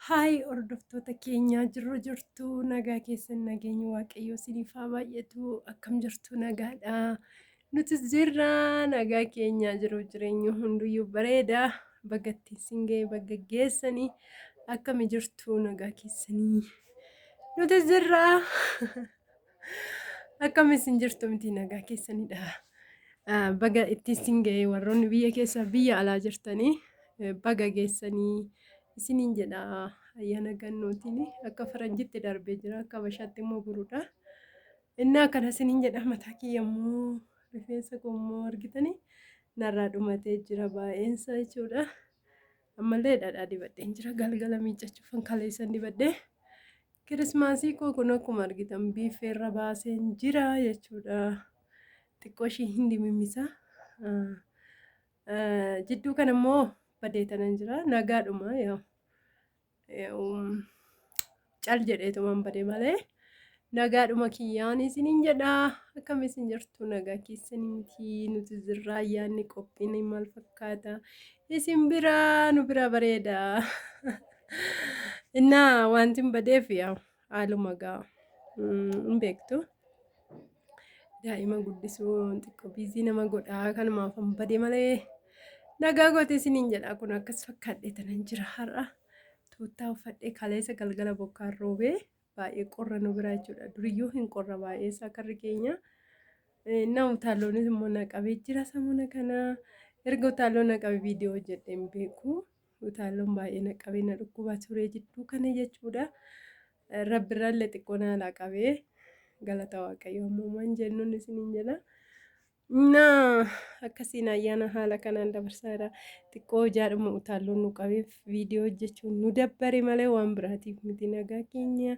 Haay hordoftoota keenyaa jirtu nagaa keessan nageenya waaqayyoo isiniif haa baay'atu akkam jirtu nagaadha. Nutis jirra nagaa keenya jireenya hunduyyuu bareeda bagattiin singee bagaggeessanii akkami jirtu nagaa keessanii. Nutis jirra akkam isin jirtu miti nagaa keessanidha. Baga ittiin singee warroonni biyya keessa biyya alaa jirtanii baga geessanii. Isiniin jedha ayyaana gannootiin akka faranjitti darbee jira akka bashaatti immoo buruudha. Inni akkana isiniin jedha mataa kiyyammoo rifeensa koommoo argitanii narraa dhumatee jira baay'eensa jechuudha. Ammallee dhadhaa dibadheen jira galgala miiccachuuf kaleessan dibadhee kirismaasii koo kun akkuma argitan biiffeerra baaseen jira jechuudha. Xiqqoo ishii hin dimimmisaa. Jidduu kana immoo badeetanan jira nagaadhuma cal jedheetumaan badee malee nagaadhuma kiyyaan isiniin jedha akkam isin jirtu nagaa keessanii miti nuti jirra ayyaanni qophiin maal fakkaata isin bira nu bira bareeda innaa wanti badeef haaluma gaa hin beektu daa'ima guddisuu xiqqoo biizii nama godhaa kanumaaf hin badee malee. Nagaa goote isiniin jedha kun akkas fakkaadhee tanan jira har'a tuuttaa uffadhee kaleessa galgala bokkaan roobee baay'ee qorra nu bira jechuudha. Duriyyuu hin qorra baay'ee isaa karri keenya. Nama utaalloonis immoo naqabee jira samuna kana erga utaalloon naqabee viidiyoo hojjedhee hin beeku. Utaalloon baay'ee naqabee na dhukkuba ture jidduu kana jechuudha. Rabbirraallee xiqqoo naalaa qabee galata waaqayyoo ammoo jennuun isiniin jedha. Akkasiin ayyaana haala kanaan dabarsaa jira. Xiqqoo jaadhuma utaalloon nu qabeef viidiyoo hojjechuun nu dabbare malee waan biraatiif miti nagaa keenya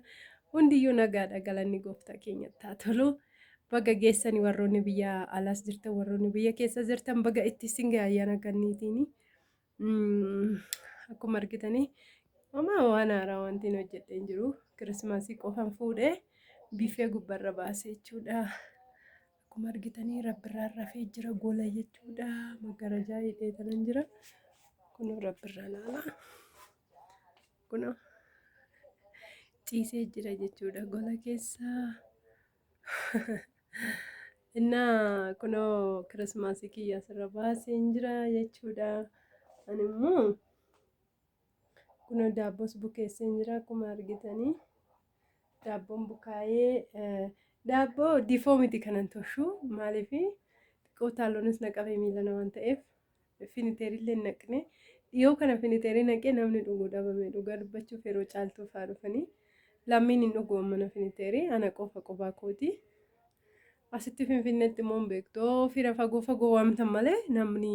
hundiyyuu nagaadha galanni gooftaa keenyatti haa tolu. Baga geessanii warroonni biyya alaas jirtan warroonni biyya keessa jirtan baga itti singee ayyaana ganniitiin akkuma argitanii homaa waan haaraa wanti hojjedhee hin jiru kirismaasii qofaan fuudhee biifee gubbarra baasee jechuudha. Akkuma argitanii rabbirraan rafee jira gola jechuudha. Maggarajaa hidhee tanan jira. Kun rabbirraan ala. Kun ciisee jira jechuudha gola keessa. Innaa kunoo kirismaasii kiyya asirra baaseen jira jechuudha. Ani immoo kunoo daabboos bukeesseen jira akkuma argitanii. Daabboon bukaayee daabboo difoo miti kanan toshu maaliif xiqqoo utaalloonis naqabee miilana waan ta'eef finiteerillee naqne dhiyoo kana finiteerii naqee namni dhuguu dhabame dhugaa dubbachuuf yeroo caaltuu fa'aa dhufanii lammiin hin dhugu mana finiteerii ana qofa qophaa kooti. Asitti finfinneetti immoo hin beektu fira fagoo waamtan malee namni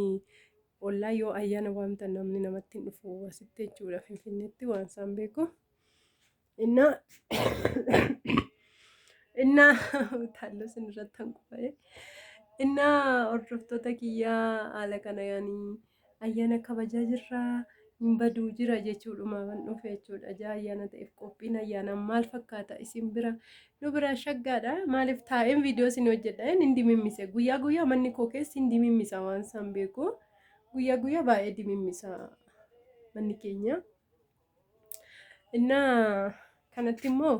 ollaa yoo ayyaana waamtan namni namatti hin dhufu asitti jechuudha finfinneetti waan isaan beeku. Inna utaalloo sinirratti hanqufa'e. Inna hordoftoota kiyyaa haala kana yaanii ayyaana kabajaa jirra hin baduu jira jechuudhuma waan dhufe jechuudha. Jaa ayyaana ta'eef qophiin ayyaana maal fakkaata isin bira nu bira shaggaadha. Maaliif taa'een viidiyoo isin hojjedha hin dimimmise guyyaa manni koo keessa hin dimimmisa waan isaan beeku guyyaa baay'ee dimimmisa manni keenya. Inna kanatti immoo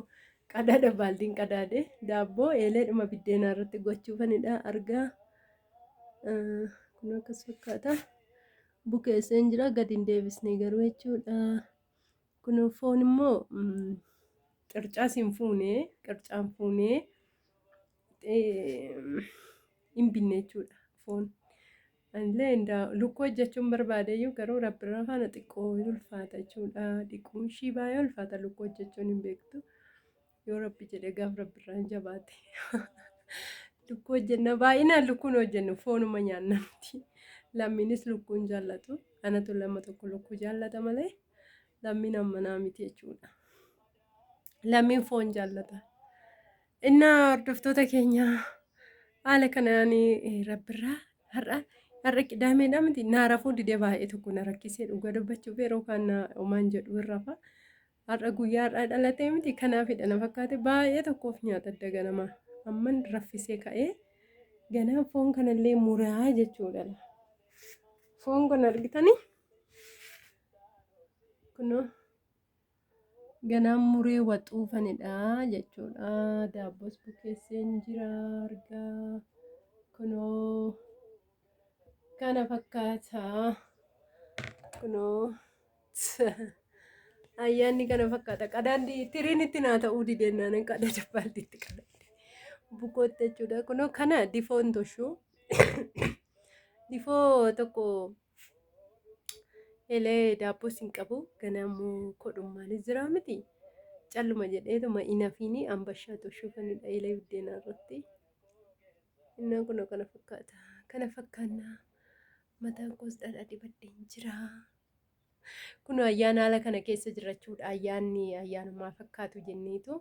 qadaada baaldiin qadaade daabboo eeleedhuma biddeenaa irratti gochuufanidha argaa. Kun akkas fakkaata. Bukeesseen jira gadi hin deebisne garuu jechuudha. Kun foon immoo qircaas hin fuune qircaan fuunee hin binne jechuudha foon. Anillee lukkuu hojjechuun barbaadeyyuu garuu rabbirraa faana xiqqoo ulfaata jechuudha. Dhiquun ishii baay'ee ulfaata lukkuu hojjechuun hin beektu. Yoo rabbi jedhee gaaf rabbirraan jabaate. Lukkuu hojjenna baay'inaan lukkuun hojjennu foonuma nyaanna miti. Lammiinis lukkuun jaallatu. Anatu lama tokko lukkuu jaallata malee lammiin ammanaa miti jechuudha. Lammiin foon jaallata. Innaa hordoftoota keenya haala kanaan rabbirraa har'a qidaameedha miti naarafuu didee baay'ee tokko na rakkisee dhugaa dubbachuuf yeroo kaan homaan jedhu irrafa. Har'a guyyaa har'aa dhalatee miti kanaafidha na fakkaate baay'ee tokkoof nyaata adda ganama amman raffisee ka'ee ganaa foon kanallee muraa jechuudha. Foon kun argitanii kunoo ganaan muree waxuufanidha jechuudha. Daabboos bukeesseen jira argaa kunoo kana fakkaata kunoo ayyaanni kana fakkaata qadaan tiriin itti naa ta'uu didennaan qada dabbaaltitti qadadde bukootte jechuudha. Kunoo kana difoon toshuu difoo tokko elee daabboos hin qabu ganammoo kodhummaanis jira miti calluma jedheetuma inafiini ambashaa toshuufanidha elee biddeenaa irratti innaan kunoo kana fakkaata kana fakkaannaa mataan koos dhadhaa dibadheen jira. Kunoo ayyaana haala kana keessa jirachuudha ayyaanni ayyaanummaa fakkaatu jenneetu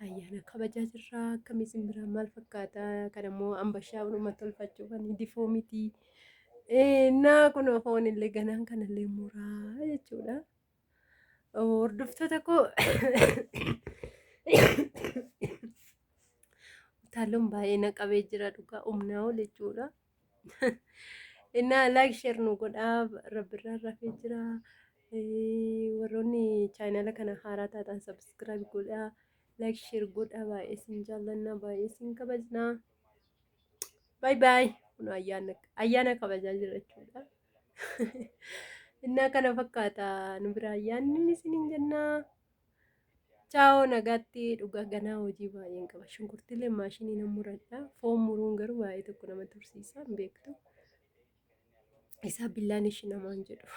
ayyaana kabajaa jirra akkamii simbiraan maal fakkaata kanammoo ambashaa dhuma tolfachuufanii difoo miti. Naa kunoo foon illee ganaan kanallee muraa jechuudha. Hordoftoota koo utaalloon baay'ee na qabee jira dhugaa humnaa ol jechuudha. Innaa like share nu godhaa rabbirraa rafee jira. Warroonni chaanala kana haaraa taatan subscribe godhaa like share godhaa baay'ee sin jaallannaa baay'ee sin kabajnaa. Bye bye. Kunoo ayyaana kabajaa jira jechuudha. Innaa kana fakkaata nu bira ayyaanni isiniin jennaa. Ciao nagaatti dhugaa ganaa hojii baay'een qaba. Shunkurtiilee maashinii nan muradha. Foon muruun garuu baay'ee tokko nama tursiisa hin beektu. Isaa billaan ishii namaan jedhu.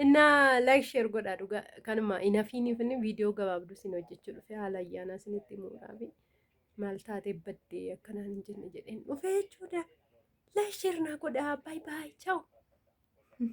Innaa like share godhaa dhugaa kanuma inafiiniif viidiyoo gabaabduu isin hojjechuu dhufe haala ayyaanaa isinitti himuudhaafi maal taatee baddee akkanaan hin jenne jedheen dhufe jechuudha. Like share naa godhaa bye bye ciao.